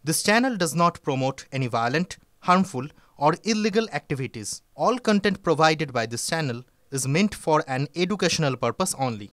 This channel does not promote any violent, harmful, or illegal activities. All content provided by this channel is meant for an educational purpose only.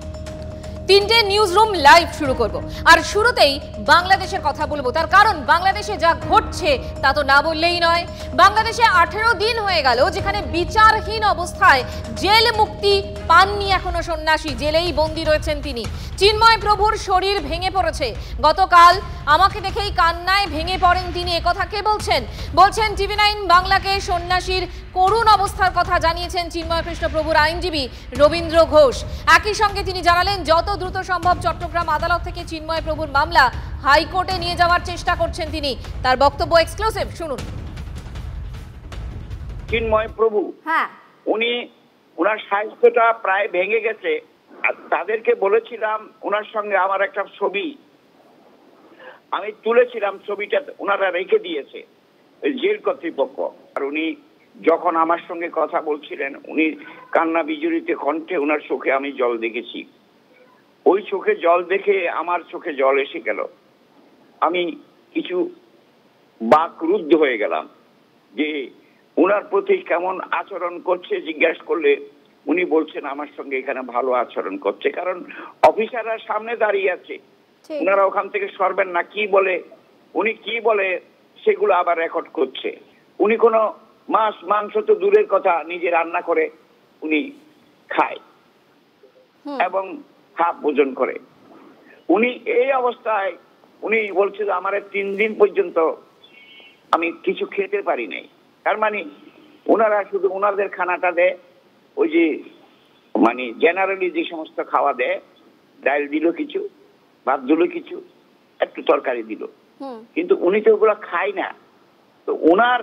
তিনটে news room live শুরু করব আর শুরুতেই বাংলাদেশের কথা বলবো তার কারণ বাংলাদেশে যা ঘটছে তা তো না বললেই নয়। বাংলাদেশে 18 দিন হয়ে গেল যেখানে বিচারহীন অবস্থায় জেল মুক্তি পাননি এখনো সন্ন্যাসী, জেলেই বন্দী রয়েছেন তিনি। চিন্ময় প্রভুর শরীর ভেঙে পড়েছে। গতকাল আমাকে দেখেই কান্নায় ভেঙে পড়েন তিনি। একথা কে বলছেন? বলছেন TV9 বাংলাকে সন্ন্যাসীর করুণ অবস্থার কথা জানিয়েছেন চিন্ময় কৃষ্ণ প্রভুর আইনজীবী রবীন্দ্র ঘোষ। একই সঙ্গে তিনি জানালেন যত দ্রুত সম্ভব চট্টগ্রাম আদালত থেকে চিন্ময় প্রভুর মামলা হাইকোর্টে নিয়ে যাওয়ার চেষ্টা করছেন তিনি। তার বক্তব্য এক্সক্লুসিভ শুনুন। চিন্ময় প্রভু ওনার স্বাস্থ্যটা প্রায় ভেঙে গেছে। তাদেরকে বলেছিলাম ওনার সঙ্গে আমার একটা ছবি আমি তুলেছিলাম, ছবিটা ওনারা রেখে দিয়েছে জেল কর্তৃপক্ষ। আর উনি যখন আমার সঙ্গে কথা বলছিলেন উনি কান্না বিজড়িত কণ্ঠে, ওনার চোখে আমি জল দেখেছি। ওই চোখে জল দেখে আমার চোখে জল এসে গেল। আমি কিছু বাকরুদ্ধ হয়ে গেলাম যে ওনার প্রতি কেমন আচরণ করছে। জিজ্ঞাসা করলে উনি বলছেন আমার সঙ্গে এখানে ভালো আচরণ করছে, কারণ অফিসাররা সামনে দাঁড়িয়ে আছে, ওনারা ওখান থেকে সরবেন না। উনি কি বলে সেগুলো আবার রেকর্ড করছে। উনি কোনো মাছ মাংস তো দূরের কথা, নিজে রান্না করে উনি খায় এবং হাফ ভোজন করে। উনি এই অবস্থায় উনি বলছে যে আমার 3 দিন পর্যন্ত আমি কিছু খেতে পারি নাই। তার মানে ওনারা শুধু ওনাদের খানাটা দেয়, ওই যে মানে জেনারেলি যে সমস্ত খাওয়া দেয়, ডাল দিল কিছু, ভাত দিল কিছু, একটু তরকারি দিল, কিন্তু উনি তো ওগুলো খায় না। তো ওনার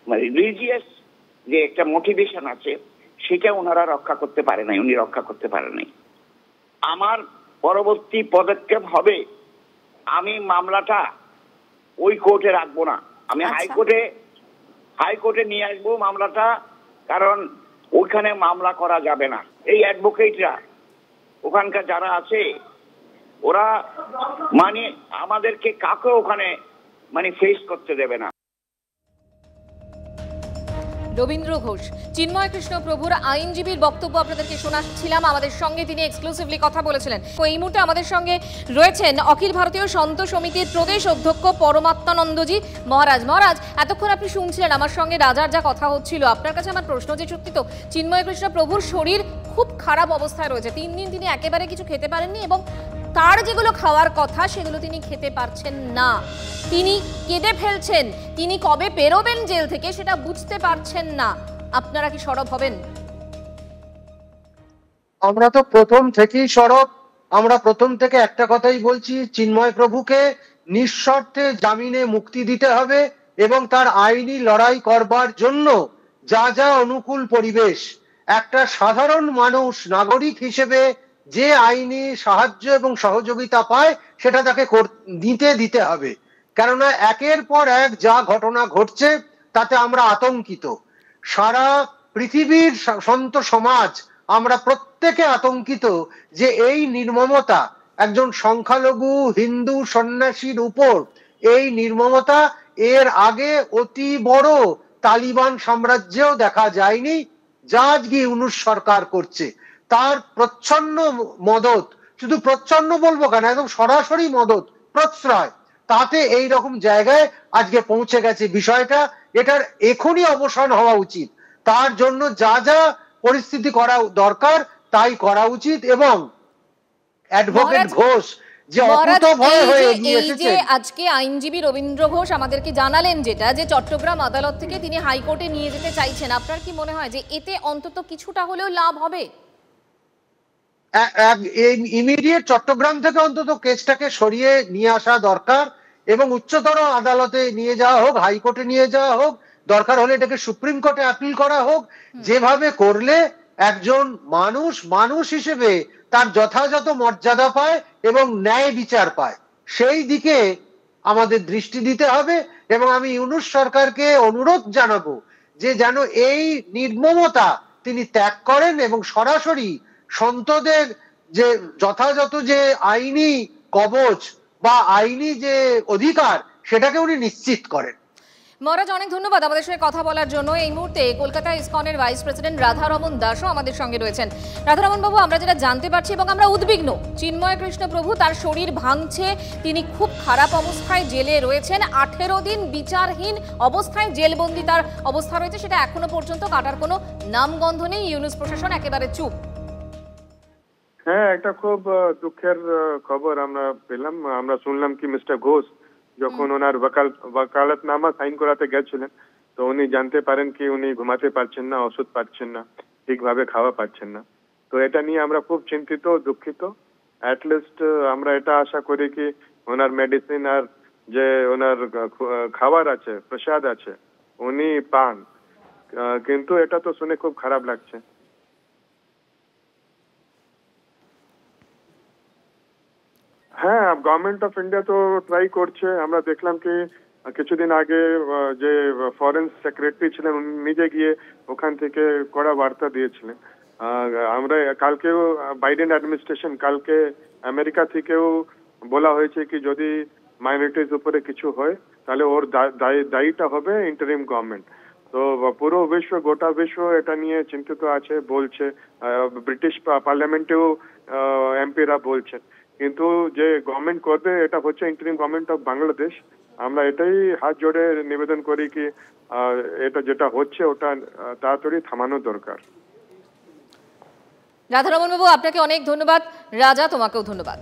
মানে রিলিজিয়াস যে একটা মোটিভেশন আছে সেটা ওনারা রক্ষা করতে পারে নাই, উনি রক্ষা করতে পারে নাই। আমার পরবর্তী পদক্ষেপ হবে আমি মামলাটা ওই কোর্টে রাখবো না, আমি হাইকোর্টে নিয়ে আসবো মামলাটা, কারণ ওইখানে মামলা করা যাবে না। এই অ্যাডভোকেটরা ওখানকার যারা আছে ওরা মানে আমাদেরকে কাকে ওখানে মানে ফেস করতে দেবে না। রবীন্দ্র ঘোষ, চিন্ময় কৃষ্ণ প্রভুর আইনজীবীর বক্তব্য আপনাদেরকে শোনাচ্ছিলাম। আমাদের সঙ্গে তিনি এক্সক্লুসিভলি কথা বলেছিলেন। এই মুহূর্তে আমাদের সঙ্গে রয়েছেন অখিল ভারতীয় সন্ত সমিতির প্রদেশ অধ্যক্ষ পরমাত্মানন্দজি মহারাজ। মহারাজ, এতক্ষণ আপনি শুনছিলেন আমার সঙ্গে রাজার যা কথা হচ্ছিল। আপনার কাছে আমার প্রশ্ন, যে সত্যি তো চিন্ময় কৃষ্ণ প্রভুর শরীর খুব খারাপ অবস্থায় রয়েছে, 3 দিন তিনি একেবারে কিছু খেতে পারেননি এবং তার যেগুলো খাওয়ার কথা সেগুলো তিনি খেতে পারছেন না। তিনি কেঁদে ফেলছেন, তিনি কবে বেরোবেন জেল থেকে সেটা বুঝতে পারছেন না। আপনারা কি সরব হবেন? আমরা তো প্রথম থেকেই সরব। আমরা প্রথম থেকে একটা কথাই বলছি, চিন্ময় প্রভুকে নিঃশর্তে জামিনে মুক্তি দিতে হবে এবং তার আইনি লড়াই করবার জন্য যা যা অনুকূল পরিবেশ একটা সাধারণ মানুষ নাগরিক হিসেবে যে আইনি সাহায্য এবং সহযোগিতা পায় সেটা তাকে দিতে হবে। কেননা একের পর এক যা ঘটনা ঘটছে তাতে আমরা আতঙ্কিত। সারা পৃথিবীর সন্ত সমাজ আমরা প্রত্যেকে আতঙ্কিত যে এই নির্মমতা একজন সংখ্যালঘু হিন্দু সন্ন্যাসীর উপর, এই নির্মমতা এর আগে অতি বড় তালিবান সাম্রাজ্যেও দেখা যায়নি। যা আজকে ইউনূস সরকার করছে তার প্রচ্ছন্ন মদত, শুধু প্রচ্ছন্ন বলবো কেন, একদম সরাসরি মদত প্রশ্রয়, তাতে এই রকম জায়গায় আজকে পৌঁছে গেছে বিষয়টা। এটার এখনই অবসান হওয়া উচিত। তার জন্য যা যা পরিস্থিতি করা দরকার তাই করা উচিত। এবং অ্যাডভোকেট ঘোষ যে অকুতোভয় হয়ে এগিয়ে এসেছেন, আজকে আইনজীবী রবীন্দ্র ঘোষ আমাদেরকে জানালেন যেটা, যে চট্টগ্রাম আদালত থেকে তিনি হাইকোর্টে নিয়ে যেতে চাইছেন। আপনার কি মনে হয় যে এতে অন্তত কিছুটা হলেও লাভ হবে? ইমিডিয়েট চট্টগ্রাম থেকে অন্তত কেসটাকে সরিয়ে নিয়ে আসা দরকার এবং উচ্চতর আদালতে নিয়ে যাওয়া হোক, হাইকোর্টে নিয়ে যাওয়া হোক, দরকার হলে এটাকে সুপ্রিম কোর্টে আপিল করা হোক। যেভাবে করলে একজন মানুষ হিসেবে তার যথাযথ মর্যাদা পায় এবং ন্যায় বিচার পায়, সেই দিকে আমাদের দৃষ্টি দিতে হবে। এবং আমি ইউনূস সরকারকে অনুরোধ জানাবো যে যেন এই নির্মমতা তিনি ত্যাগ করেন এবং সরাসরি সন্তদের যে যথাযথ যে আইনি কবচ বা আইনি যে অধিকার সেটাকে উনি নিশ্চিত করেন। মহারাজ, অনেক ধন্যবাদ আমাদের সঙ্গে কথা বলার জন্য। এই মুহূর্তে কলকাতা ইসকনের ভাইস প্রেসিডেন্ট রাধারমন দাসও আমাদের সঙ্গে রয়েছেন। রাধারমন বাবু, আমরা যেটা জানতে পারছি এবং আমরা উদ্বিগ্ন, চিন্ময় কৃষ্ণ প্রভু তার শরীর ভাঙছে, তিনি খুব খারাপ অবস্থায় জেলে রয়েছেন, 18 দিন বিচারহীন অবস্থায় জেলবন্দি তার অবস্থা রয়েছে, সেটা এখনো পর্যন্ত কাটার কোনো নামগন্ধ নেই। ইউনুস প্রশাসন একেবারে চুপ। হ্যাঁ, একটা খুব দুঃখের খবর আমরা পেলাম। আমরা শুনলাম কি মিস্টার ঘোষ যখন ওনার ওয়াকালতনামা সাইন করাতে গেছিলেন, তো উনি জানতে পারেন কি উনি ঘুমাতে পারছেন না, ওষুধ পাচ্ছেন না, ঠিকভাবে খাওয়া পাচ্ছেন না। তো এটা নিয়ে আমরা খুব চিন্তিত, দুঃখিত। অ্যাটলিস্ট আমরা এটা আশা করি কি ওনার মেডিসিন আর যে ওনার খাবার আছে, প্রসাদ আছে, উনি পান। কিন্তু এটা তো শুনে খুব খারাপ লাগছে। হ্যাঁ, গভর্নমেন্ট অফ ইন্ডিয়া তো ট্রাই করছে। আমরা দেখলাম কি কিছুদিন আগে যে ফরেন সেক্রেটারি ছিলেন উনি নিজে গিয়ে ওখান থেকে কড়া বার্তা দিয়েছিলেন। আমরা কালকেও বাইডেন অ্যাডমিনিস্ট্রেশন কালকে আমেরিকা থেকেও বলা হয়েছে কি যদি মাইনরিটিজ উপরে কিছু হয় তাহলে ওর দায়ীটা হবে ইন্টারিম গভর্নমেন্ট। তো পুরো বিশ্ব, গোটা বিশ্ব এটা নিয়ে চিন্তিত আছে, বলছে। ব্রিটিশ পার্লামেন্টেও এমপিরা বলছেন। কিন্তু যে গভর্নমেন্ট করবে এটা হচ্ছে ইন্টারিম গভর্নমেন্ট অফ বাংলাদেশ। আমরা এটাই হাত জোড়ে নিবেদন করি কি এটা যেটা হচ্ছে ওটা তাড়াতাড়ি থামানো দরকার। রাধারমন বাবু, আপনাকে অনেক ধন্যবাদ। রাজা, তোমাকেও ধন্যবাদ।